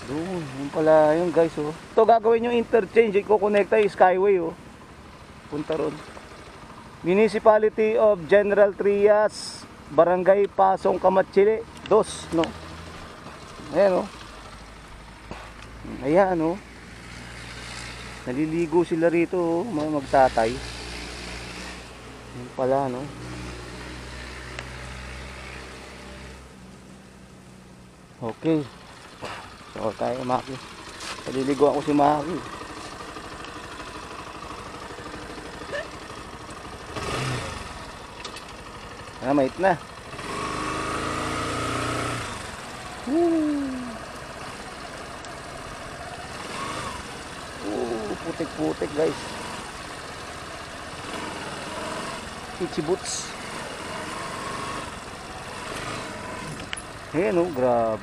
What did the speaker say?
Doon, yun pala yun guys oh. Ito gagawin yung interchange, ikukonekta yung Skyway oh. Punta ron. Municipality of General Trias, Barangay Pasong Kamatsili, Dos, no? Ayan oh. Ayan oh. Naliligo sila rito oh, mga magtatay. Yun pala no. Okay. So tayo Maki. Naliligo ako si Maki. Mait na. Putik-putik guys. Itchy boots. Ayan oh, grabe.